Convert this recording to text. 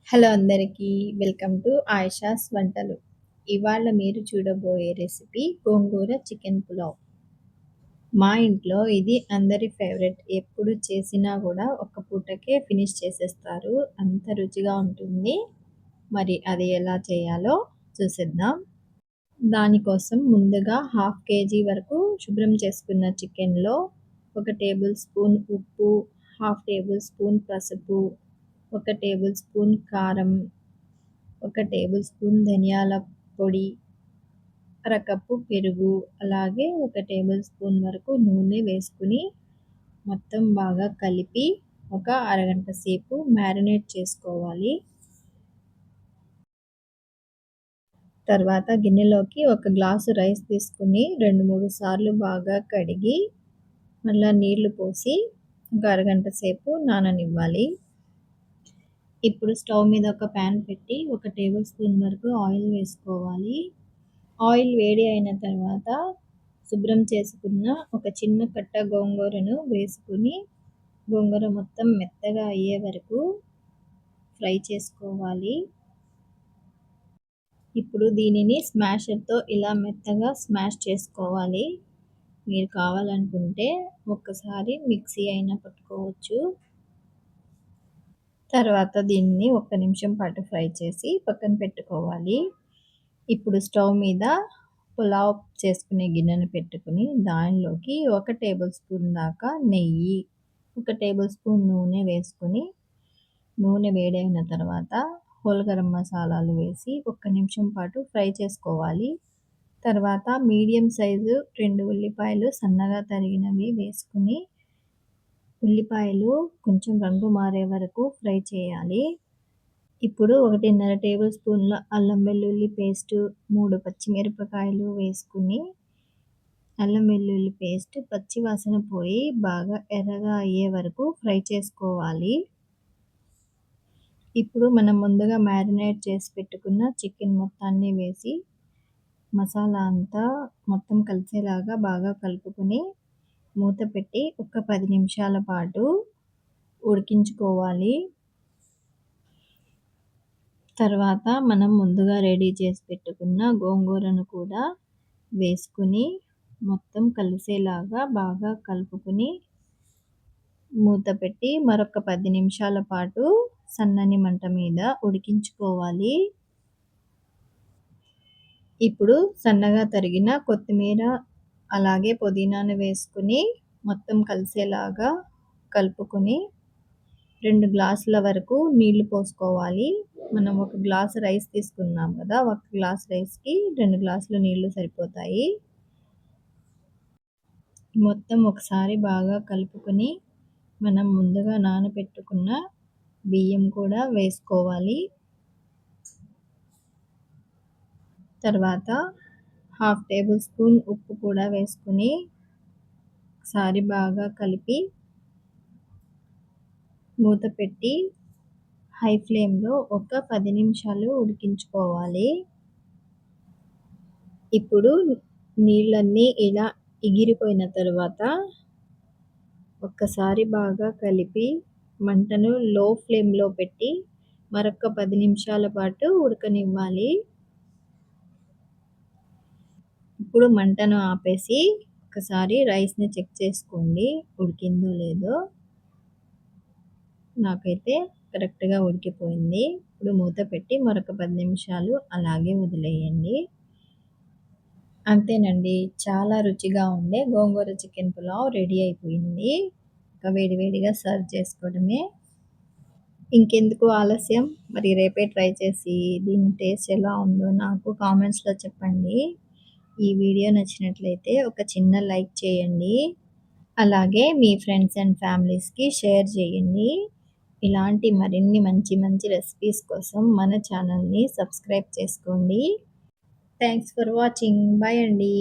Hello అందరికీ. Welcome to Ayesha's వంటలు. ఇవాళ మీరు చూడబోయే రెసిపీ గోంగూర చికెన్ పులావ్. మా ఇంట్లో ఇది అందరి ఫేవరెట్. ఎప్పుడు చేసినా గూడా ఒక్క పూటకే ఫినిష్ చేసేస్తారు. అంత రుచిగా ఉంటుంది. మరి అది ఎలా చేయాలో చూసేద్దాం. దానికోసం ముందుగా హాఫ్ కేజీ వరకు శుభ్రం చేసుకున్న చికెన్‌లో 1 టేబుల్ స్పూన్ ఉప్పు, హాఫ్ టేబుల్ స్పూన్ పసుపు, 1 టేబుల్ స్పూన్ కారం, 1 టేబుల్ స్పూన్ ధనియాల పొడి, అరకప్పు పెరుగు, అలాగే 1 టేబుల్ స్పూన్ వరకు నూనె వేసుకొని మొత్తం బాగా కలిపి ఒక అరగంట సేపు మ్యారినేట్ చేసుకోవాలి. తర్వాత గిన్నెలోకి ఒక గ్లాసు రైస్ తీసుకొని 2, 3 సార్లు బాగా కడిగి మళ్ళా నీళ్లు పోసి ఒక అరగంట సేపు నాననివ్వాలి. ఇప్పుడు స్టవ్ మీద ఒక ప్యాన్ పెట్టి 1 టేబుల్ స్పూన్ వరకు ఆయిల్ వేసుకోవాలి. ఆయిల్ వేడి అయిన తర్వాత శుభ్రం చేసుకున్న ఒక చిన్న కట్ట గోంగూరను వేసుకొని గోంగూర మొత్తం మెత్తగా అయ్యే వరకు ఫ్రై చేసుకోవాలి. ఇప్పుడు దీనిని స్మాషర్‌తో ఇలా మెత్తగా స్మాష్ చేసుకోవాలి. మీరు కావాలనుకుంటే ఒక్కసారి మిక్సీ అయినా పట్టుకోవచ్చు. తర్వాత దీన్ని ఒక్క నిమిషం పాటు ఫ్రై చేసి పక్కన పెట్టుకోవాలి. ఇప్పుడు స్టవ్ మీద పులావ్ చేసుకునే గిన్నెను పెట్టుకొని దానిలోకి 1 టేబుల్ స్పూన్ దాకా నెయ్యి, 1 టేబుల్ స్పూన్ నూనె వేసుకొని నూనె వేడైన తర్వాత హోల్ గరం మసాలాలు వేసి ఒక్క నిమిషం పాటు ఫ్రై చేసుకోవాలి. తర్వాత మీడియం సైజు 2 ఉల్లిపాయలు సన్నగా తరిగినవి వేసుకొని ఉల్లిపాయలు కొంచెం రంగు మారే వరకు ఫ్రై చేయాలి. ఇప్పుడు 1.5 టేబుల్ స్పూన్ల అల్లం వెల్లుల్లి పేస్టు, 3 పచ్చిమిరపకాయలు వేసుకుని అల్లం వెల్లుల్లి పేస్ట్ పచ్చి వాసన పోయి బాగా ఎర్రగా అయ్యే వరకు ఫ్రై చేసుకోవాలి. ఇప్పుడు మనం ముందుగా మ్యారినేట్ చేసి పెట్టుకున్న చికెన్ మొత్తాన్ని వేసి మసాలా అంతా మొత్తం కలిసేలాగా బాగా కలుపుకొని మూత పెట్టి ఒక 10 నిమిషాల పాటు ఉడికించుకోవాలి. తర్వాత మనం ముందుగా రెడీ చేసి పెట్టుకున్న గోంగూరను కూడా వేసుకొని మొత్తం కలిసేలాగా బాగా కలుపుకొని మూత పెట్టి మరొక 10 నిమిషాల పాటు సన్నని మంట మీద ఉడికించుకోవాలి. ఇప్పుడు సన్నగా తరిగిన కొత్తిమీర అలాగే పుదీనాను వేసుకొని మొత్తం కలిసేలాగా కలుపుకొని 2 గ్లాసుల వరకు నీళ్లు పోసుకోవాలి. మనం ఒక గ్లాసు రైస్ తీసుకున్నాం కదా! ఒక గ్లాస్ రైస్‌కి 2 గ్లాసులు నీళ్లు సరిపోతాయి. మొత్తం ఒకసారి బాగా కలుపుకొని మనం ముందుగా నానబెట్టుకున్న బియ్యం కూడా వేసుకోవాలి. తర్వాత హాఫ్ టేబుల్ స్పూన్ ఉప్పు కూడా వేసుకొని ఒకసారి బాగా కలిపి మూత పెట్టి హై ఫ్లేమ్‌లో ఒక 10 నిమిషాలు ఉడికించుకోవాలి. ఇప్పుడు నీళ్ళన్నీ ఇలా ఎగిరిపోయిన తర్వాత ఒక్కసారి బాగా కలిపి మంటను లో ఫ్లేమ్‌లో పెట్టి మరొక 10 నిమిషాల పాటు ఉడకనివ్వాలి. ఇప్పుడు మంటను ఆపేసి ఒకసారి రైస్‌ని చెక్ చేసుకోండి ఉడికిందో లేదో. నాకైతే కరెక్ట్‌గా ఉడికిపోయింది. ఇప్పుడు మూత పెట్టి మరొక 10 నిమిషాలు అలాగే వదిలేయండి. అంతేనండి. చాలా రుచిగా ఉండే గోంగూర చికెన్ పులావ్ రెడీ అయిపోయింది. ఇక వేడి వేడిగా సర్వ్ చేసుకోవడమే. ఇంకెందుకు ఆలస్యం, మరి రేపే ట్రై చేసి దీని టేస్ట్ ఎలా ఉందో నాకు కామెంట్స్‌లో చెప్పండి. ఈ వీడియో నచ్చినట్లయితే ఒక చిన్న లైక్ చేయండి. అలాగే మీ ఫ్రెండ్స్ అండ్ ఫ్యామిలీస్‌కి షేర్ చేయండి. ఇలాంటి మరిన్ని మంచి మంచి రెసిపీస్ కోసం మన ఛానల్‌ని సబ్స్క్రైబ్ చేసుకోండి. Thanks for watching. బాయ్ అండి.